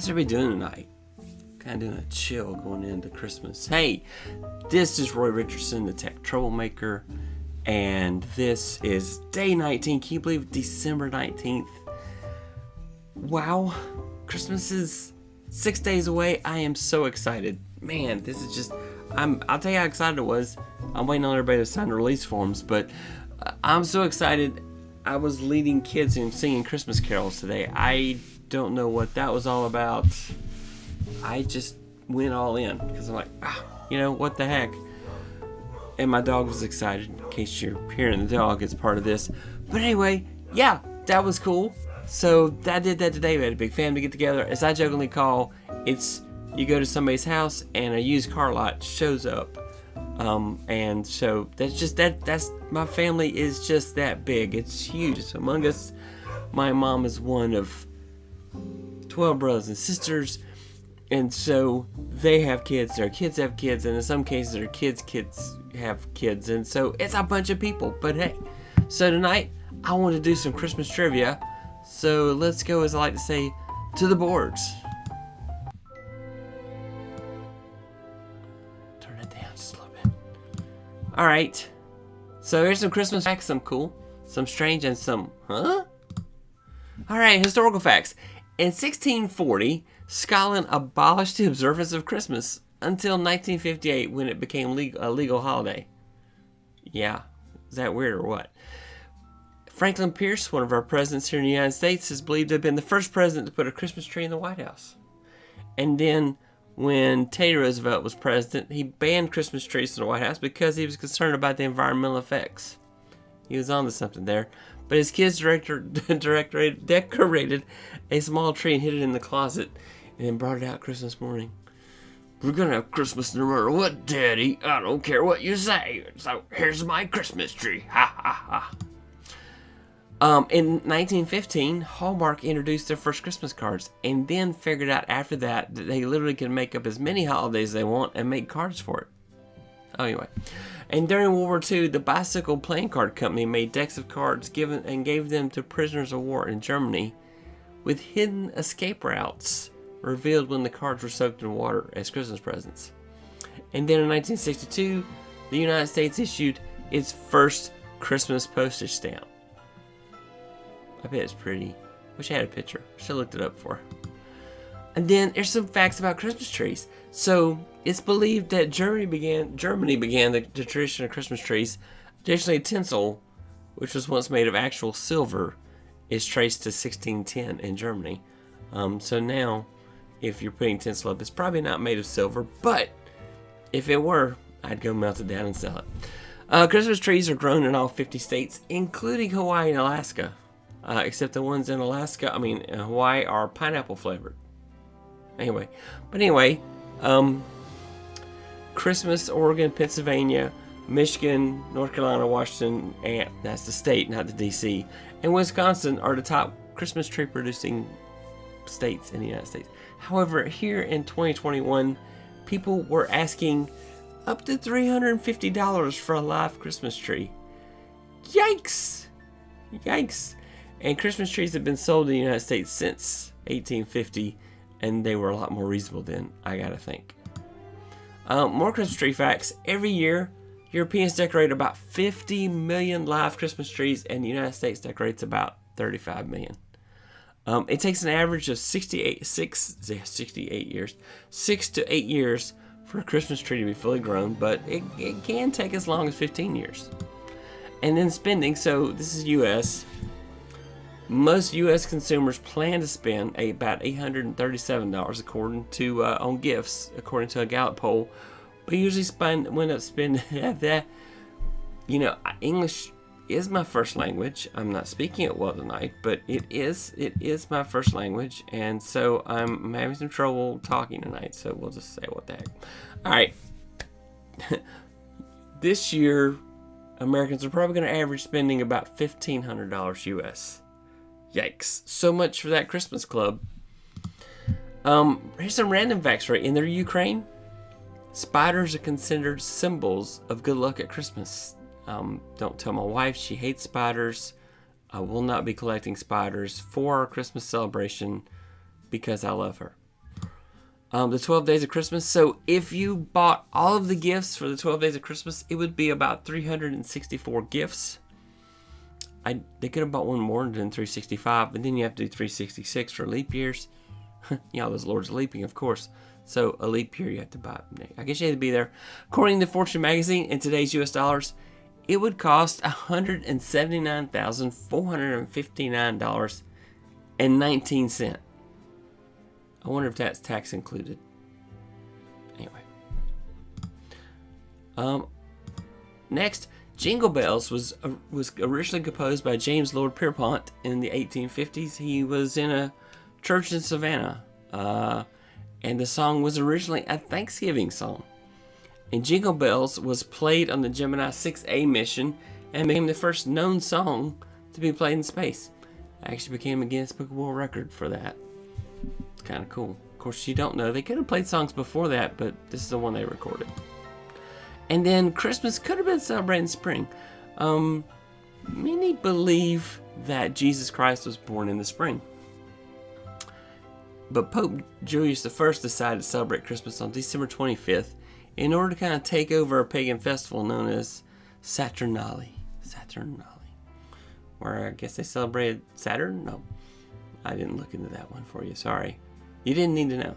How's everybody doing tonight? Kind of doing a chill going into Christmas. Hey, this is Roy Richardson, the Tech Troublemaker, and this is day 19. Can you believe December 19th? Wow, Christmas is 6 days away. I am so excited. Man, this is just, I'll tell you how excited I was. I'm waiting on everybody to sign the release forms, but I'm so excited. I was leading kids and singing Christmas carols today. I don't know what that was all about. I just went all in because I'm like, what the heck? And my dog was excited, in case you're hearing the dog, it's part of this. But anyway, yeah, that was cool. So I did that today. We had a big family get together. As I jokingly call, it's you go to somebody's house and a used car lot shows up. And so that's my family is just that big. It's huge. It's humongous. My mom is one of 12 brothers and sisters. And so they have kids, their kids have kids, and in some cases their kids' kids have kids. And so it's a bunch of people. But hey, so tonight I want to do some Christmas trivia. So let's go, as I like to say, to the boards. Turn it down just a little bit. All right. So here's some Christmas facts, some cool, some strange, and some, huh? All right, historical facts. In 1640, Scotland abolished the observance of Christmas until 1958 when it became a legal holiday. Yeah, is that weird or what? Franklin Pierce, one of our presidents here in the United States, is believed to have been the first president to put a Christmas tree in the White House. And then when Teddy Roosevelt was president, he banned Christmas trees in the White House because he was concerned about the environmental effects. He was onto something there. But his kids decorated a small tree and hid it in the closet and then brought it out Christmas morning. We're going to have Christmas no matter what, Daddy. I don't care what you say. So here's my Christmas tree. Ha, ha, ha. In 1915, Hallmark introduced their first Christmas cards and then figured out after that they literally can make up as many holidays they want and make cards for it. Oh, anyway. And during World War II, the Bicycle Playing Card Company made decks of cards and gave them to prisoners of war in Germany with hidden escape routes revealed when the cards were soaked in water as Christmas presents. And then in 1962, the United States issued its first Christmas postage stamp. I bet it's pretty. Wish I had a picture. Should have looked it up for. And then there's some facts about Christmas trees. So it's believed that Germany began the tradition of Christmas trees. Additionally, tinsel, which was once made of actual silver, is traced to 1610 in Germany. So now, if you're putting tinsel up, it's probably not made of silver, but if it were, I'd go melt it down and sell it. Christmas trees are grown in all 50 states, including Hawaii and Alaska. Except the ones in Hawaii are pineapple flavored. Anyway, Christmas, Oregon, Pennsylvania, Michigan, North Carolina, Washington, and that's the state, not the DC, and Wisconsin are the top Christmas tree producing states in the United States. However, here in 2021, people were asking up to $350 for a live Christmas tree. Yikes! Yikes! And Christmas trees have been sold in the United States since 1850, and they were a lot more reasonable then, I gotta think. More Christmas tree facts. Every year, Europeans decorate about 50 million live Christmas trees, and the United States decorates about 35 million. It takes an average of 6 to 8 years for a Christmas tree to be fully grown, but it can take as long as 15 years. And then spending, so this is U.S., most U.S. consumers plan to spend about $837 on gifts, according to a Gallup poll. We usually wind up spending that. English is my first language. I'm not speaking it well tonight, but it is my first language, and so I'm having some trouble talking tonight. So we'll just say what the heck. All right. This year, Americans are probably going to average spending about $1,500 U.S. Yikes. So much for that Christmas club. Here's some random facts right in there. Ukraine, spiders are considered symbols of good luck at Christmas. Don't tell my wife, she hates spiders. I will not be collecting spiders for our Christmas celebration because I love her. The 12 Days of Christmas. So if you bought all of the gifts for the 12 Days of Christmas, it would be about 364 gifts. They could have bought one more than 365, but then you have to do 366 for leap years. Those Lord's leaping, of course. So a leap year you have to buy. I guess you had to be there. According to Fortune magazine, in today's US dollars, it would cost $179,459.19. I wonder if that's tax included. Anyway. Next, Jingle Bells was originally composed by James Lord Pierpont in the 1850s. He was in a church in Savannah. And the song was originally a Thanksgiving song. And Jingle Bells was played on the Gemini 6A mission and became the first known song to be played in space. It actually became a Guinness Book of World Record for that. It's kind of cool. Of course, you don't know. They could have played songs before that, but this is the one they recorded. And then Christmas could have been celebrated in spring. Many believe that Jesus Christ was born in the spring. But Pope Julius I decided to celebrate Christmas on December 25th in order to kind of take over a pagan festival known as Saturnalia. Where I guess they celebrated Saturn? No. I didn't look into that one for you. Sorry. You didn't need to know.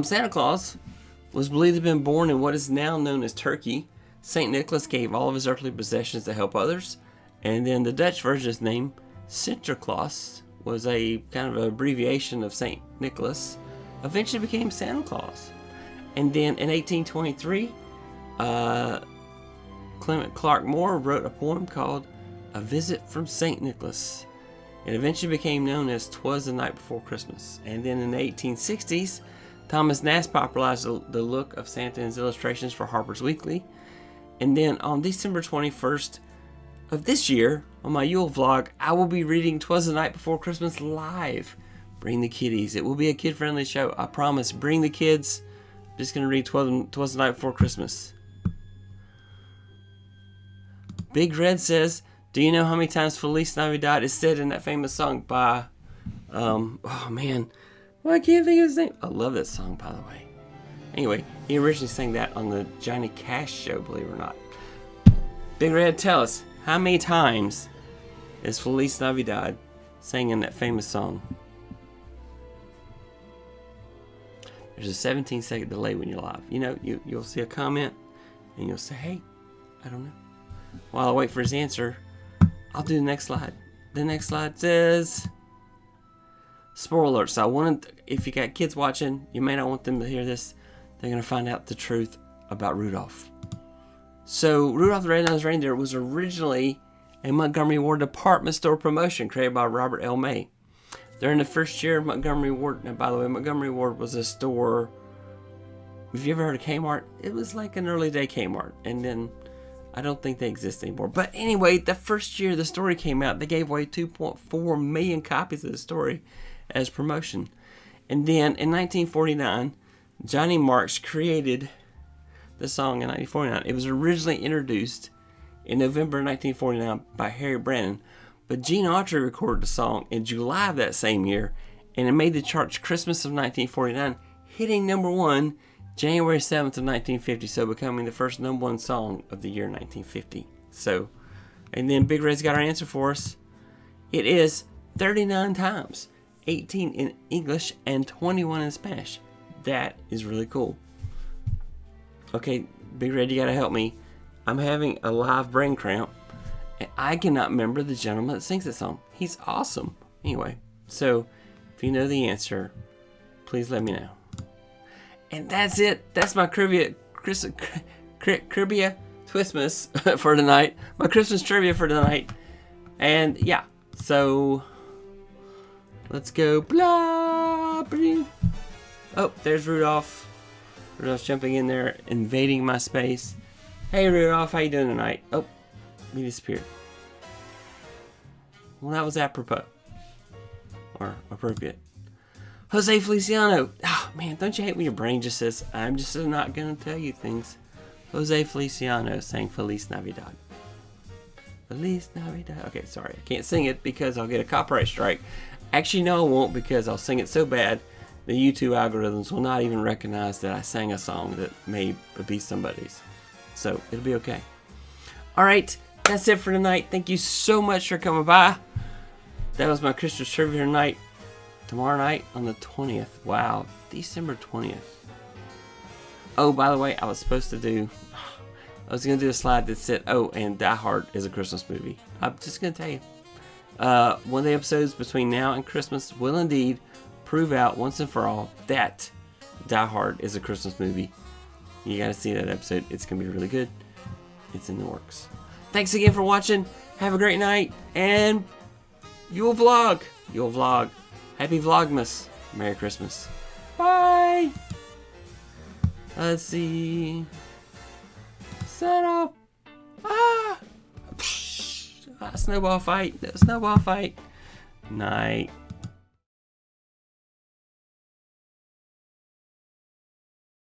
Santa Claus was believed to have been born in what is now known as Turkey. St. Nicholas gave all of his earthly possessions to help others. And then the Dutch version of his name, Sinterklaas, was a kind of an abbreviation of St. Nicholas, eventually became Santa Claus. And then in 1823, Clement Clark Moore wrote a poem called A Visit from St. Nicholas. It eventually became known as 'Twas the Night Before Christmas. And then in the 1860s, Thomas Nast popularized the look of Santa in his illustrations for Harper's Weekly. And then on December 21st of this year, on my Yule vlog, I will be reading 'Twas the Night Before Christmas live. Bring the kiddies. It will be a kid-friendly show. I promise. Bring the kids. I'm just going to read 'Twas the Night Before Christmas. Big Red says, do you know how many times Feliz Navidad is said in that famous song by, oh man, well, I can't think of his name. I love that song, by the way. Anyway, he originally sang that on the Johnny Cash show, believe it or not. Big Red, tell us, how many times is Feliz Navidad sang in that famous song? There's a 17-second delay when you're live. You know, you'll see a comment, and you'll say, hey, I don't know. While I wait for his answer, I'll do the next slide. The next slide says, spoiler alert. So if you got kids watching, you may not want them to hear this. They're going to find out the truth about Rudolph. So Rudolph the Rednosed Reindeer was originally a Montgomery Ward department store promotion created by Robert L. May. During the first year of Montgomery Ward, and by the way, Montgomery Ward was a store, have you ever heard of Kmart? It was like an early day Kmart, and then I don't think they exist anymore. But anyway, the first year the story came out, they gave away 2.4 million copies of the story as promotion. And then in 1949, Johnny Marks created the song in 1949. It was originally introduced in November 1949 by Harry Brandon, but Gene Autry recorded the song in July of that same year, and it made the charts Christmas of 1949, hitting number one January 7th of 1950, so becoming the first number one song of the year 1950. So, and then Big Red's got our answer for us. It is 39 times, 18 in English and 21 in Spanish. That is really cool. Okay, Big Red, you gotta help me. I'm having a live brain cramp, and I cannot remember the gentleman that sings that song. He's awesome. Anyway, so if you know the answer, please let me know. And that's it. That's my trivia Twistmas for tonight. My Christmas trivia for tonight. And yeah, so let's go. Blah, blah. Oh, there's Rudolph. Rudolph's jumping in there, invading my space. Hey Rudolph, how you doing tonight? Oh, he disappeared. Well, that was apropos. Or appropriate. Jose Feliciano. Oh, man, don't you hate when your brain just says, I'm just not going to tell you things. Jose Feliciano sang Feliz Navidad. Feliz Navidad. Okay, sorry. I can't sing it because I'll get a copyright strike. Actually, no, I won't, because I'll sing it so bad the YouTube algorithms will not even recognize that I sang a song that may be somebody's. So it'll be okay. Alright, that's it for tonight. Thank you so much for coming by. That was my Christmas trivia tonight. Tomorrow night on the 20th. Wow, December 20th. Oh, by the way, I was going to do a slide that said, oh, and Die Hard is a Christmas movie. I'm just going to tell you. One of the episodes between now and Christmas will indeed prove out once and for all that Die Hard is a Christmas movie. You got to see that episode. It's going to be really good. It's in the works. Thanks again for watching. Have a great night. And you'll vlog. Happy Vlogmas. Merry Christmas. Bye. Let's see. Set up. Snowball fight. Night.